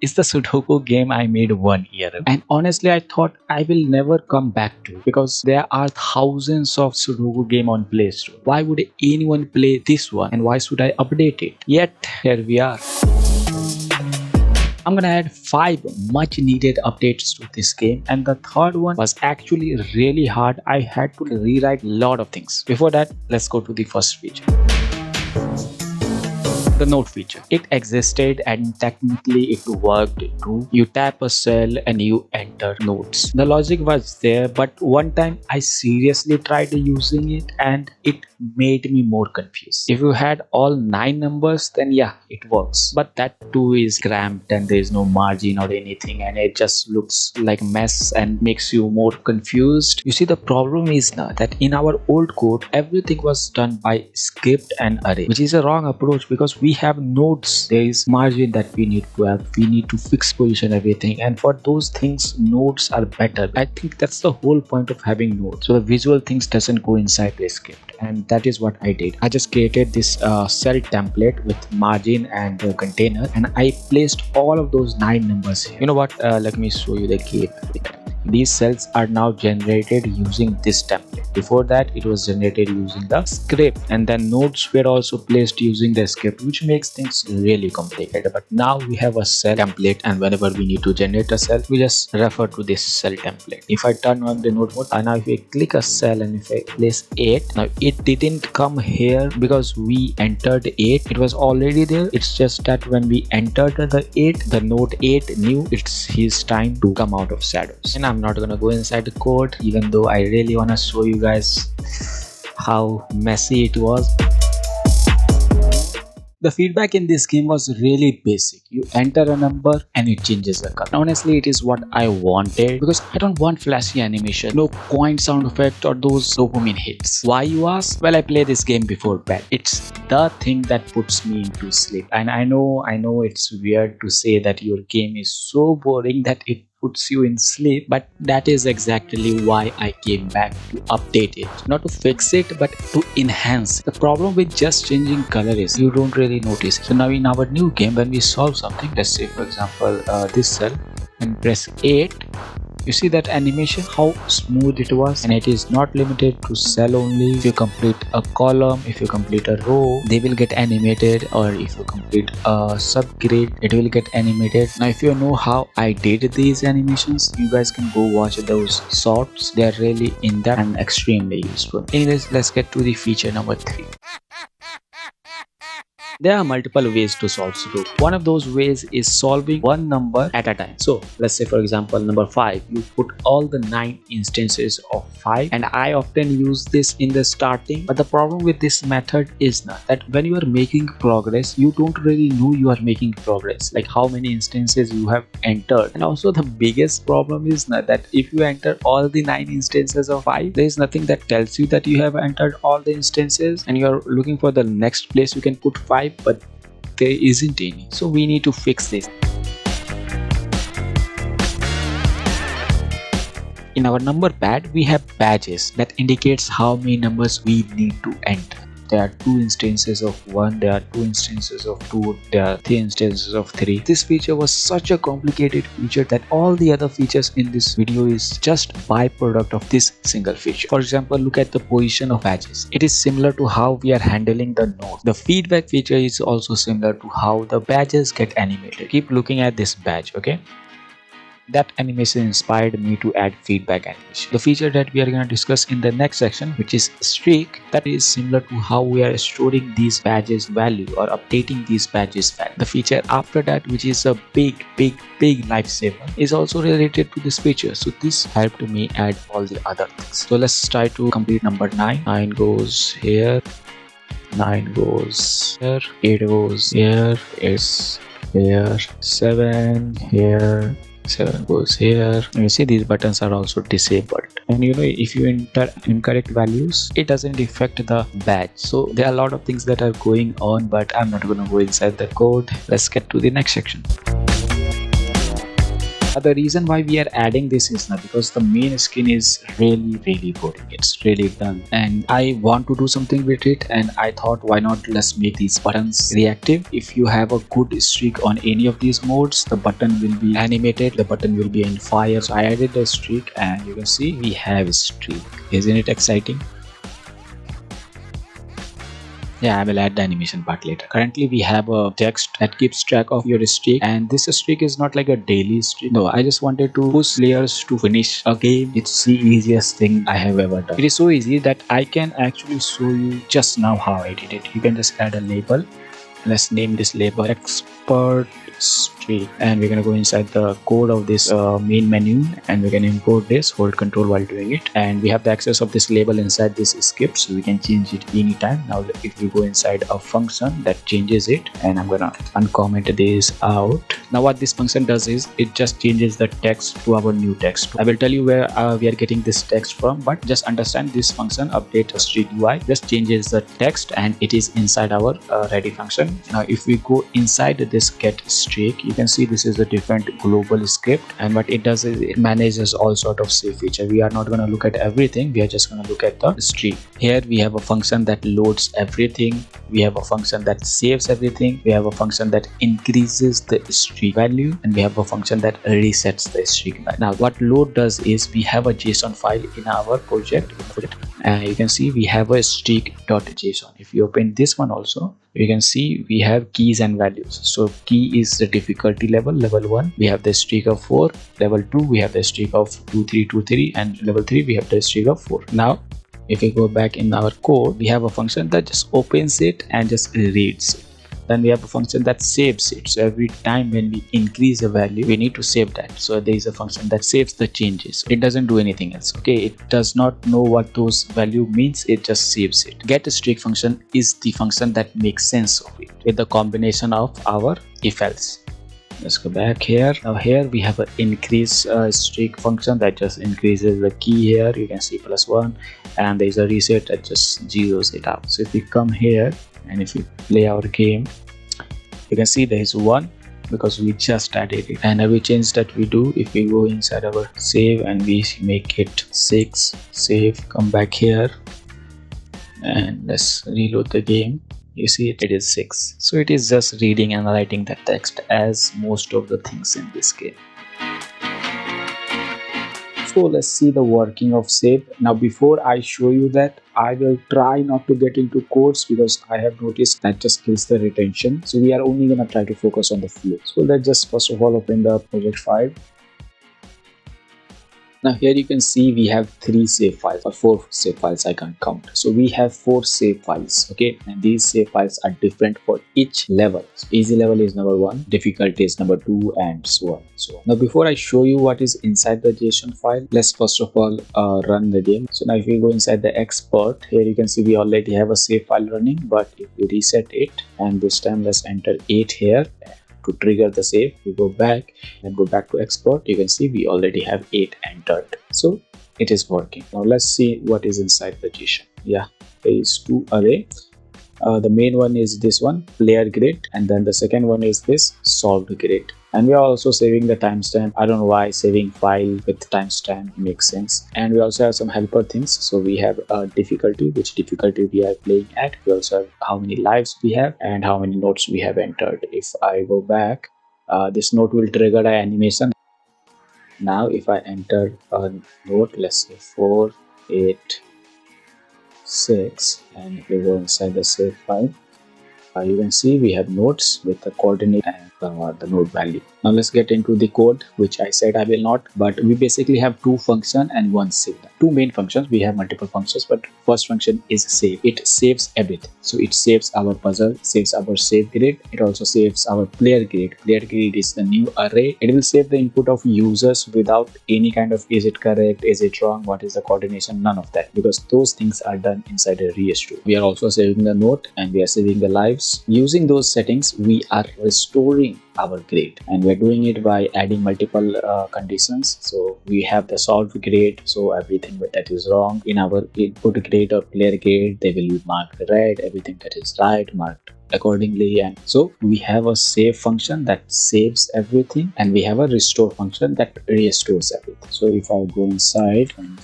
is the Sudoku game I made 1 year ago. And honestly, I thought I will never come back to it because there are thousands of Sudoku game on Play Store. Why would anyone play this one and why should I update it? Yet, here we are. I'm gonna add 5 much needed updates to this game, and the third one was actually really hard. I had to rewrite a lot of things. Before that, let's go to the first feature. The note feature. It existed and technically it worked too. You tap a cell and you enter notes. The logic was there, but one time I seriously tried using it and it made me more confused. If you had all 9 numbers, then yeah, it works. But that too is cramped and there is no margin or anything, and it just looks like a mess and makes you more confused. You see, the problem is now that in our old code, everything was done by script and array, which is a wrong approach because we have nodes. There is margin that we need to have. We need to fix position everything, and for those things nodes are better. I think that's the whole point of having nodes, so the visual things doesn't go inside the script, and that is what I did. I just created this cell template with margin and container, and I placed all of those 9 numbers here. You know what, let me show you the game. These cells are now generated using this template. Before that, it was generated using the script, and then nodes were also placed using the script, which makes things really complicated. But now we have a cell template, and whenever we need to generate a cell, we just refer to this cell template. If I turn on the node mode, now if I click a cell and if I place 8, now it didn't come here because we entered 8. It was already there. It's just that when we entered the 8, the node 8 knew it's his time to come out of shadows. And I'm not gonna go inside the code, even though I really wanna show you guys how messy it was. The feedback in this game was really basic. You enter a number and it changes the color. Honestly, it is what I wanted because I don't want flashy animation, no coin sound effect or those dopamine hits. Why, you ask? Well, I play this game before bed. It's the thing that puts me into sleep. And I know it's weird to say that your game is so boring that it puts you in sleep, but that is exactly why I came back to update it. Not to fix it, but to enhance. The problem with just changing color is you don't really notice it. So now in our new game, when we solve something, let's say for example this cell, and press 8, you see that animation, how smooth it was, and it is not limited to cell only. If you complete a column, if you complete a row, they will get animated, or if you complete a subgrid, it will get animated. Now if you know how I did these animations, you guys can go watch those shorts. They are really in-depth and extremely useful. Anyways, let's get to the feature number 3. There are multiple ways to solve Sudoku. One of those ways is solving one number at a time. So let's say for example number 5, you put all the 9 instances of 5, and I often use this in the starting. But the problem with this method is not that when you are making progress, you don't really know you are making progress, like how many instances you have entered. And also the biggest problem is not that if you enter all the 9 instances of 5, there is nothing that tells you that you have entered all the instances, and you are looking for the next place you can put 5, but there isn't any. So we need to fix this. In our number pad, we have badges that indicates how many numbers we need to enter. There are 2 instances of 1, there are 2 instances of 2, there are 3 instances of 3. This feature was such a complicated feature that all the other features in this video is just byproduct of this single feature. For example, look at the position of badges. It is similar to how we are handling the node. The feedback feature is also similar to how the badges get animated. Keep looking at this badge, okay? That animation inspired me to add feedback animation. The feature that we are going to discuss in the next section, which is streak, that is similar to how we are storing these badges value or updating these badges value. The feature after that, which is a big lifesaver, is also related to this feature. So this helped me add all the other things. So let's try to complete number 9. 9 goes here, 9 goes here, 8 goes here, 8 here, 7 here, 7 goes here. You see these buttons are also disabled, and you know if you enter incorrect values, it doesn't affect the badge. So there are a lot of things that are going on, but I'm not going to go inside the code. Let's get to the next section. The reason why we are adding this is not because the main skin is really boring. It's really dull, and I want to do something with it. And I thought, why not let's make these buttons reactive. If you have a good streak on any of these modes, the button will be animated. The button will be in fire. So I added the streak, and you can see we have a streak. Isn't it exciting? Yeah, I will add the animation part later. Currently, we have a text that keeps track of your streak, and this streak is not like a daily streak. No, I just wanted to push players to finish a game. It's the easiest thing I have ever done. It is so easy that I can actually show you just now how I did it. You can just add a label. Let's name this label expert streak, and we're gonna go inside the code of this main menu, and we're gonna import this. Hold control while doing it, and we have the access of this label inside this script, so we can change it anytime. Now if we go inside a function that changes it, and I'm gonna uncomment this out. Now what this function does is it just changes the text to our new text. I will tell you where we are getting this text from, but just understand this function update streak UI just changes the text, and it is inside our ready function. Now if we go inside this get streak, you can see this is a different global script, and what it does is it manages all sort of save feature. We are not going to look at everything, we are just going to look at the streak. Here we have a function that loads everything, we have a function that saves everything, we have a function that increases the streak value, and we have a function that resets the streak value. Now what load does is we have a JSON file in our project, and you can see we have a streak.json. If you open this one also, you can see we have keys and values. So key is the difficulty level 1, we have the streak of 4, level 2 we have the streak of 2323, and level 3 we have the streak of 4. Now if we go back in our code, we have a function that just opens it and just reads it. Then we have a function that saves it. So every time when we increase a value, we need to save that. So there is a function that saves the changes. It doesn't do anything else. Okay, it does not know what those value means, it just saves it. Get streak function is the function that makes sense of it with the combination of our if else. Let's go back here. Now here we have an increase streak function that just increases the key here. You can see +1, and there is a reset that just zeroes it out. So if we come here and if we play our game, you can see there is 1 because we just added it. And every change that we do, if we go inside our save and we make it 6, save, come back here and let's reload the game, you see it is 6. So it is just reading and writing the text as most of the things in this game. So let's see the working of save. Now before I show you that, I will try not to get into codes because I have noticed that just kills the retention. So we are only gonna try to focus on the flow. So let's just first of all open the project file. Now here you can see we have 3 save files or 4 save files, I can't count. So we have 4 save files, okay, and these save files are different for each level. So easy level is number 1, difficulty is number 2, and so on. So now before I show you what is inside the JSON file, let's first of all run the game. So now if we go inside the export, here you can see we already have a save file running, but if we reset it and this time let's enter 8 here to trigger the save, we go back and go back to export, you can see we already have 8 entered. So it is working. Now let's see what is inside the JSON. Yeah, there is 2 array. The main one is this one, player grid, and then the second one is this solved grid. And we are also saving the timestamp. I don't know why saving file with timestamp makes sense. And we also have some helper things. So we have difficulty, which difficulty we are playing at. We also have how many lives we have and how many notes we have entered. If I go back, this note will trigger an animation. Now if I enter a note, let's say 4, 8, 6, and if we go inside the save file, you can see we have nodes with the coordinate and the node value. Now let's get into the code, which I said I will not, but we basically have 2 functions and 1 signal. 2 main functions, we have multiple functions, but first function is save. It saves everything. So it saves our puzzle, saves our save grid, it also saves our player grid. Player grid is the new array. It will save the input of users without any kind of is it correct, is it wrong, what is the coordination, none of that, because those things are done inside a restore. We are also saving the note and we are saving the lives. Using those settings, we are restoring improving our grade, and we're doing it by adding multiple conditions. So we have the solve grade, so everything that is wrong in our input grade or player grade, they will be marked red. Everything that is right marked accordingly. And so we have a save function that saves everything, and we have a restore function that restores everything. So if I go inside and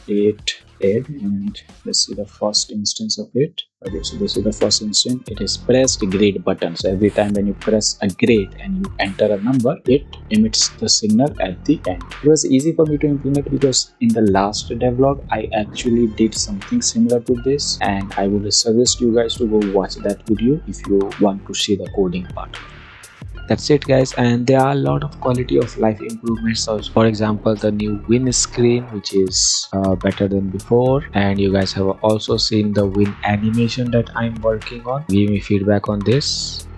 create it, and let's see the first instance of it. Okay, so this is the first instance. It is pressed grade button. So every time when you press a grade and you enter a number, it emits the signal at the end. It was easy for me to implement because in the last devlog I actually did something similar to this, and I would suggest you guys to go watch that video if you want to see the coding part. That's it guys, and there are a lot of quality of life improvements. So for example, the new win screen, which is better than before, and you guys have also seen the win animation that I'm working on. Give me feedback on this.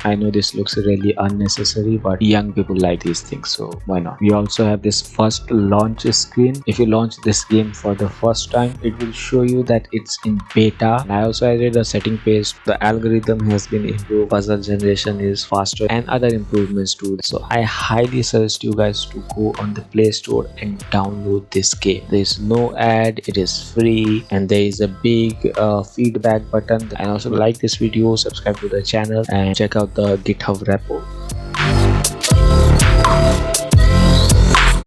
I know this looks really unnecessary, but young people like these things, so why not? We also have this first launch screen. If you launch this game for the first time, it will show you that it's in beta. And I also added a setting page. The algorithm has been improved, puzzle generation is faster, and other improvements too. So I highly suggest you guys to go on the Play Store and download this game. There is no ad, it is free, and there is a big feedback button. And also like this video, subscribe to the channel, and check out the GitHub repo.